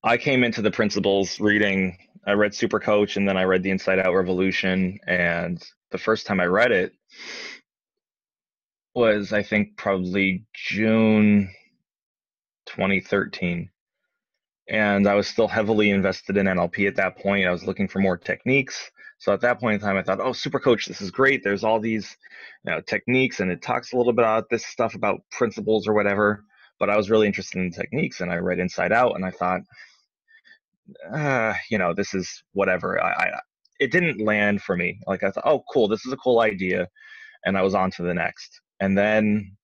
I came into the principles reading, I read Supercoach and then I read The Inside Out Revolution. And the first time I read it was, I think, probably June 2013. And I was still heavily invested in NLP at that point. I was looking for more techniques. So at that point in time, I thought, oh, Supercoach, this is great. There's all these, techniques, and it talks a little bit about this stuff about principles or whatever. But I was really interested in techniques, and I read Inside Out, and I thought, this is whatever. It didn't land for me. Like I thought, oh, cool, this is a cool idea, and I was on to the next. And then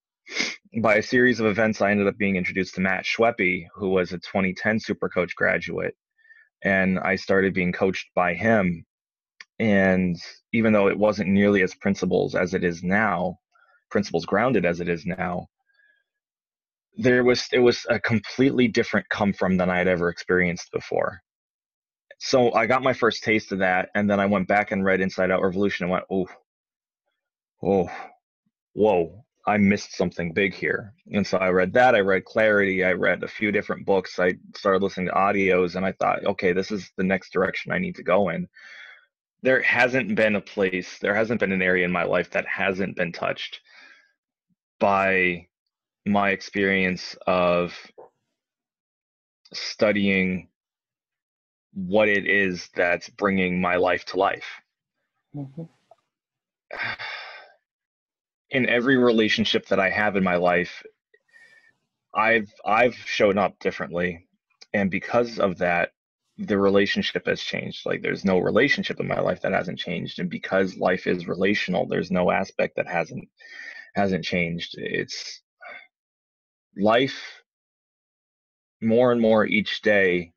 by a series of events, I ended up being introduced to Matt Schweppe, who was a 2010 Supercoach graduate, and I started being coached by him. And even though it wasn't nearly as principles as it is now, principles grounded as it is now, it was a completely different come from than I had ever experienced before. So I got my first taste of that, and then I went back and read Inside Out Revolution and went, oh, whoa, I missed something big here. And so I read that, I read Clarity, I read a few different books, I started listening to audios, and I thought, okay, this is the next direction I need to go in. There hasn't been an area in my life that hasn't been touched by my experience of studying what it is that's bringing my life to life. Mm-hmm. In every relationship that I have in my life, I've shown up differently, and because of that, the relationship has changed. Like there's no relationship in my life that hasn't changed, and because life is relational, there's no aspect that hasn't changed. It's life more and more each day.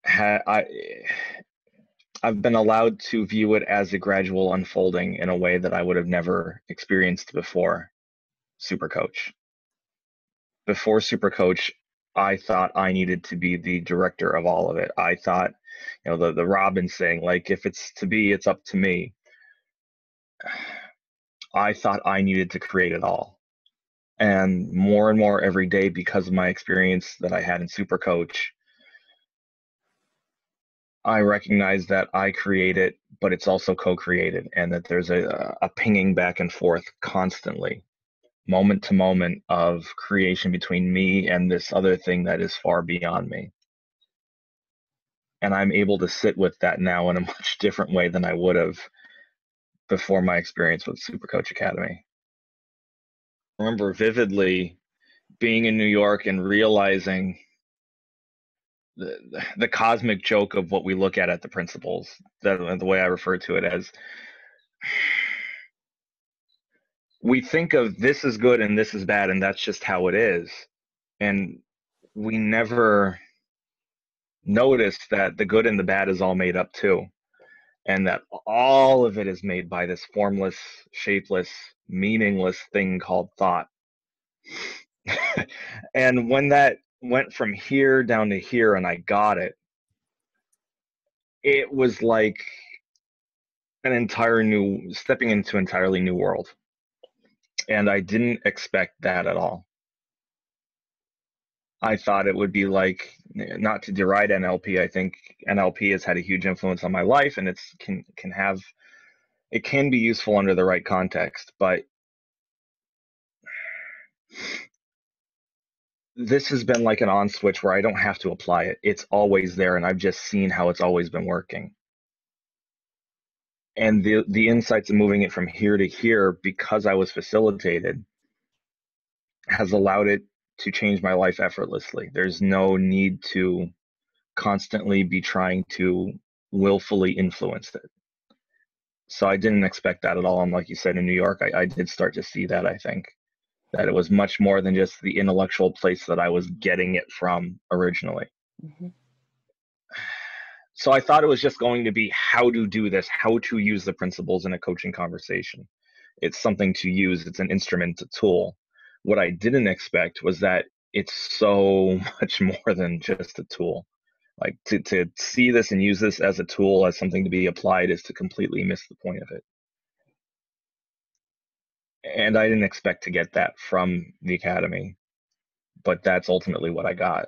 I've been allowed to view it as a gradual unfolding in a way that I would have never experienced before Supercoach. Before Supercoach, I thought I needed to be the director of all of it. I thought, the Robin saying, like, if it's to be, it's up to me. I thought I needed to create it all. And more every day, because of my experience that I had in Supercoach, I recognize that I create it, but it's also co-created, and that there's a pinging back and forth constantly, moment to moment, of creation between me and this other thing that is far beyond me. And I'm able to sit with that now in a much different way than I would have before my experience with Supercoach Academy. I remember vividly being in New York and realizing the cosmic joke of what we look at the principles, that the way I refer to it as, we think of this is good and this is bad, and that's just how it is. And we never notice that the good and the bad is all made up too. And that all of it is made by this formless, shapeless, meaningless thing called thought. And when that went from here down to here and I got it, it was like stepping into an entirely new world. And I didn't expect that at all. I thought it would be like, not to deride NLP, I think NLP has had a huge influence on my life, and it can be useful under the right context, but this has been like an on switch where I don't have to apply it. It's always there, and I've just seen how it's always been working. And the insights of moving it from here to here, because I was facilitated, has allowed it to change my life effortlessly. There's no need to constantly be trying to willfully influence it. So I didn't expect that at all. And like you said, in New York, I did start to see that, I think, that it was much more than just the intellectual place that I was getting it from originally. Mm-hmm. So I thought it was just going to be how to do this, how to use the principles in a coaching conversation. It's something to use. It's an instrument, a tool. What I didn't expect was that it's so much more than just a tool. Like to see this and use this as a tool, as something to be applied, is to completely miss the point of it. And I didn't expect to get that from the academy, but that's ultimately what I got.